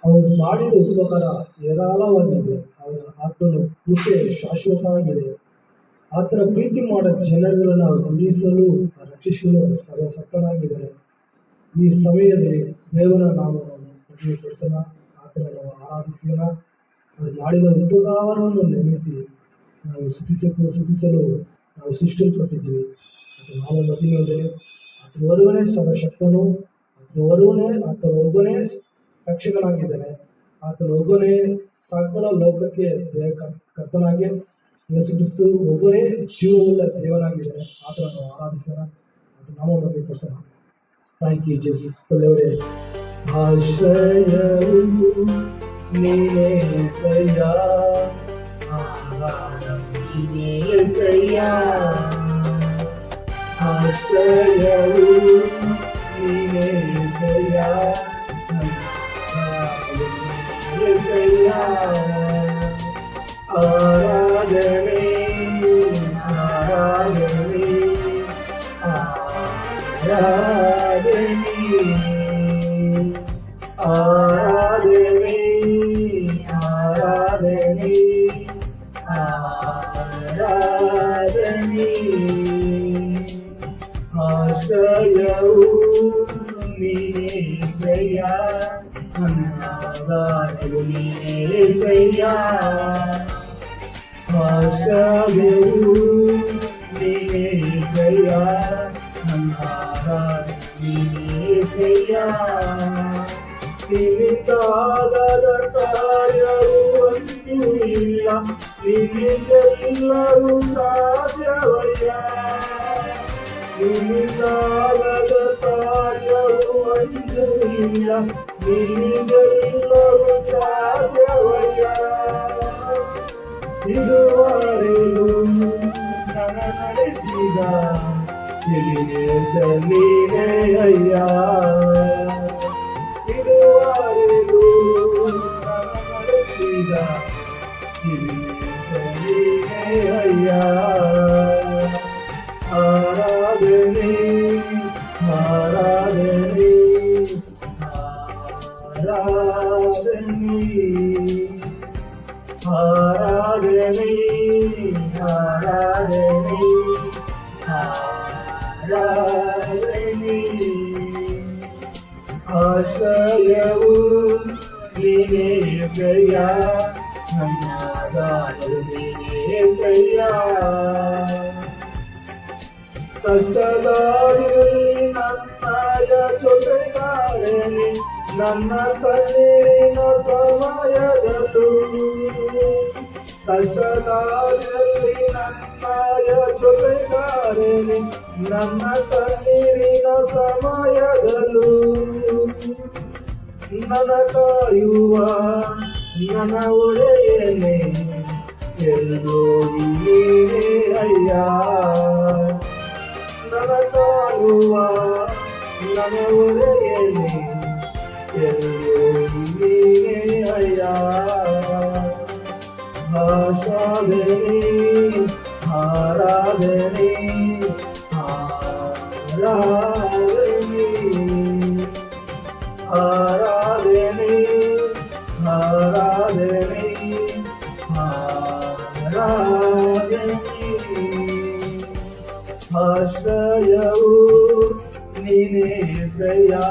ಅವರು ಮಾಡಿದ ಉಪಕಾರ ಹೇರಳವಾಗಿದೆ. ಆತನು ಕೃಪೆ ಶಾಶ್ವತವಾಗಿದೆ. ಆತನ ಪ್ರೀತಿ ಮಾಡೋ ಜನಗಳನ್ನು ಉಳಿಸಲು ರಕ್ಷಿಸಲು ಸರ್ವಶಕ್ತನಾಗಿದ್ದಾನೆ. ಈ ಸಮಯದಲ್ಲಿ ದೇವರ ನಾಮವನ್ನು ಮಹಿಮೆಪಡಿಸೋಣ, ಆತನನ್ನು ಆರಾಧಿಸೋಣ. ಅವರು ಮಾಡಿದ ಉಪಕಾರವನ್ನು ನೆನೆಸಿ ನಾವು ಸ್ತುತಿಸಲು ನಾವು ಸೃಷ್ಟಿಸಲ್ಪಟ್ಟಿದ್ದೀವಿ. ಆತನ ನಾಮ ಮಹಿಮೆಯಲ್ಲಿ ಆತನ ಒಬ್ಬನೇ ಸರ್ವಶಕ್ತನು, ಆತನ ಒಬ್ಬನೇ ರಕ್ಷಕನಾಗಿದ್ದಾನೆ. ಆತನ ಒಬ್ಬನೇ ಸಕಲ ಲೋಕಕ್ಕೆ ಕರ್ತನಾಗಿ ಯೇಸು ಕ್ರಿಸ್ತು ಒಬ್ಬನೇ ಜೀವವುಳ್ಳ ದೇವನಾಗಿದ್ದಾನೆ. ಆತನನ್ನು ಆರಾಧಿಸೋಣ, ಆತನ ನಾಮವನ್ನು ಮಹಿಮೆಪಡಿಸೋಣ. Thank you Jesus. ಒಳ್ಳೆಯವರೇ, ಆಶ್ರಯವು ನೀನೇ యేసయ్యా, ఆధారం నీవే యేసయ్యా, ఆశ్రయవు నీవే యేసయ్యా, యేసయ్యా, ఆరాధనే ఆరాధనే ఆరాధనే ఆరాధనే ఆరాధనే ఆరాధనే ఆశ్రయవు నీవే యేసయ్యా, ఆరాధనలు నీవే యేసయ్యా, ఆశ్రయవు నీవే యేసయ్యా, ఆరాధనలు నీవే యేసయ్యా. ನಿಮಿತ್ತಾಗದ ಕಾರ್ಯವು ಒಂದು ಇಲ್ಲ, ನಿಮಿತ್ತೆಲ್ಲವೂ ಸಾಧ್ಯವಯ್ಯ. ನಿಮಿತ್ತಾಗದ ಕಾರ್ಯವು ಒಂದು ಇಲ್ಲ, ನಿಮಿತ್ತೆಲ್ಲವೂ ಸಾಧ್ಯವಯ್ಯ. ಇದುವರೆಗೂ ನನ್ನ ನಡೆಸಿದ ತಿಳಿದೇಶ ನೀನೇ ಅಯ್ಯ. ಇದುವರೆಗೂ ನನ್ನ ನಡೆಸಿದ ತಿಳಿದೇಶ ನೀನೇ ಅಯ್ಯ. ಆರಾಧನೆ ಆರಾಧನೆ ಆರಾಧನೆ ಆರಾಧನೆ ಆರಾಧನೆ ಆರಾಧನೆ. ಆಶ್ರಯವು ನೀನೇ యేసయ్యా, ನನ್ನ ಆಧಾರವು ನೀನೇ యేసయ్యಾ. ಕಷ್ಟದಾರಿಯಲ್ಲಿ ನನ್ನಯ ಜೊತೆಗಾರನೆ, ನನ್ನ ಕಣ್ಣೀರಿನ ಸಮಯದಲ್ಲೂ. ಕಷ್ಟದಾರಿಯಲ್ಲಿ ನನ್ನಯ ಜೊತೆಗಾರನೆ, ನನ್ನ ಕಣ್ಣೀರಿನ ಸಮಯದಲ್ಲೂ. ನನ್ನ ಕಾಯುವ ನನ್ನ ಒಡೆಯನೇ, ಎಲ್ಲೋ ನೀನೇ ಅಯ್ಯ. ನನ್ನ ಕಾಯುವ ನನ್ನ ಒಡೆಯನೇ, ಎಲ್ಲೋ ನೀನೇ ಅಯ್ಯ. ಆರಾಧನೆ ಆರಾಧನೆ ಆರಾಧನೆ ಆರಾಧನೆ ಆರಾಧನೆ ಆರಾಧನೆ. ಆಶ್ರಯವು ನೀನೇ యేసయ్యಾ,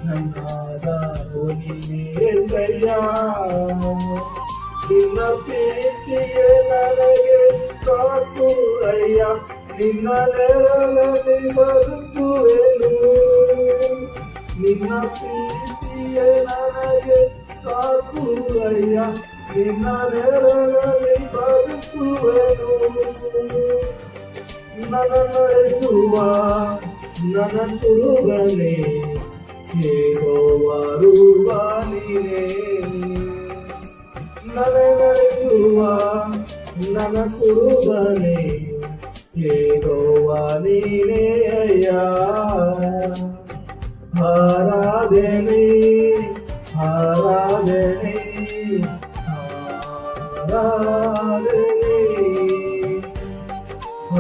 ನನ್ನ ಆಧಾರವು ನೀನೇ యేసయ్ಯಾ. ನಿನ್ನ ಪ್ರೀತಿಯೇ ನನಗೆ ಸಾಕು ಅಯ್ಯ, ನಿನ್ನ ನೆರಳಲ್ಲಿ ಬದುಕುವೆನು. ನಿನ್ನ ಪ್ರೀತಿಯೇ ನನಗೆ ಸಾಕು ಅಯ್ಯ, ನಿನ್ನ ನೆರಳಲ್ಲಿ ಬದುಕುವೆನು. ನನ್ನ ನಡೆಸುವ ನನ್ನ ಕುರುಬನೇ, ಯೆಹೋವಾ ರೂವಾ ನೀನೇ. ನನ್ನ ನಡೆಸುವ ನನ್ನ ಕುರುಬನೇ, ಯೆಹೋವಾ ನೀನೇ ಅಯ್ಯ. ಆರಾಧನೆ ಆರಾಧನೆ ಆರಾಧನೆ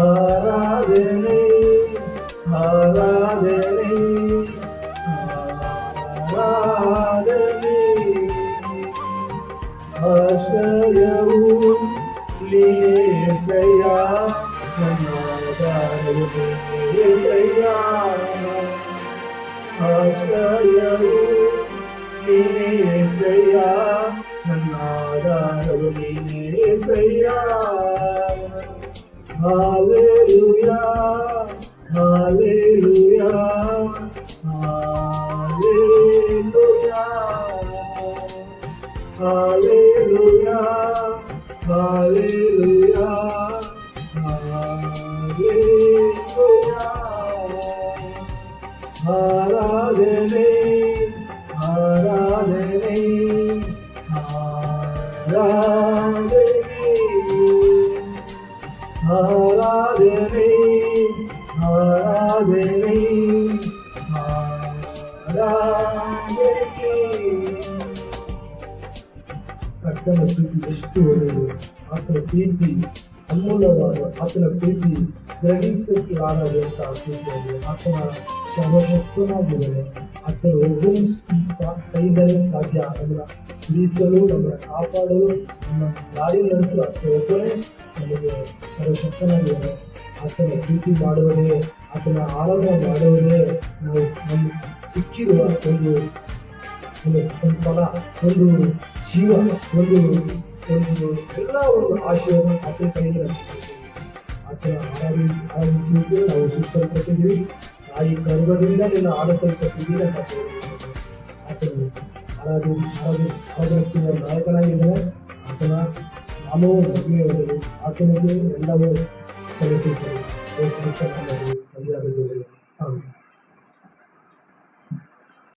ಆರಾಧನೆ ಆರಾಧನೆ ಆರಾಧನೆ. యేసయ్యా ఆశ్రయము నీవే యేసయ్యా ನನ್ನ ಆಧಾರವು ನೀನೇ యేసయ్యా హల్లెలూయా హల్లెలూయా హల్లెలూయా హల్లెలూయా హల్లెలూయా హల్లెలూయా ఆరాధనే ఆరాధనే ఆరాధనే ఆరాధనే ఆరాధనే ಕರ್ತನ ಪ್ರೀತಿ ಎಷ್ಟು ಒಳ್ಳೆಯದು, ಆತನ ಪ್ರೀತಿ ಅಮೂಲ್ಯವಾದ, ಆತನ ಪ್ರೀತಿ ಗ್ರಹಿಸಲಾರದಂತ ಪ್ರೀತಿಯಾಗಿದೆ. ಆತನ ಸರ್ವಶಕ್ತನಾಗಿದ್ದಾನೆ. ಆತನ ಒಬ್ಬನು ಕೈಯಲ್ಲಿ ಸಾಧ್ಯ ನಮ್ಮನ್ನ ಬಿಡಿಸಲು, ನಮ್ಮನ್ನು ಕಾಪಾಡಲು, ನಮ್ಮ ದಾರಿ ನಡೆಸಲು ಆತ ಒಬ್ಬನೇ ನಮಗೆ ಸರ್ವಶಕ್ತನಾಗಿದ್ದಾನೆ. ಆತನ ಪ್ರೀತಿ ಮಾಡುವುದೇ, ಆತನ ಆರಾಧನೆ ಮಾಡುವುದೇ ನಾವು ನಮಗೆ ಸಿಕ್ಕಿರುವ ಒಂದು ಫಲ, ಒಂದು ಜೀವ, ಒಂದು ಎಲ್ಲ ಒಂದು ಆಶಯವನ್ನು ಆತನ ಕೈಗೆ ಆತನ ಆರಾಧಿಸುವುದು ನಾವು ಸೃಷ್ಟಪಟ್ಟಿದ್ದೀವಿ. ತಾಯಿ ಗರ್ಭದಿಂದ ನಿನ್ನ ಆರಿಸಲ್ಪಟ್ಟಿದ್ದೀರಿ ಅಂತ ಆತನು ಆರಾಧನೆಯ ನಾಯಕನಾಗಿದ್ದಾನೆ. ಆತನ ನಾಮವು ಮಹಿಮೆಯಾಗಲಿ, ಆತನಿಗೆ ಎಲ್ಲವೂ ಸಲ್ಲಿಸುತ್ತದೆ.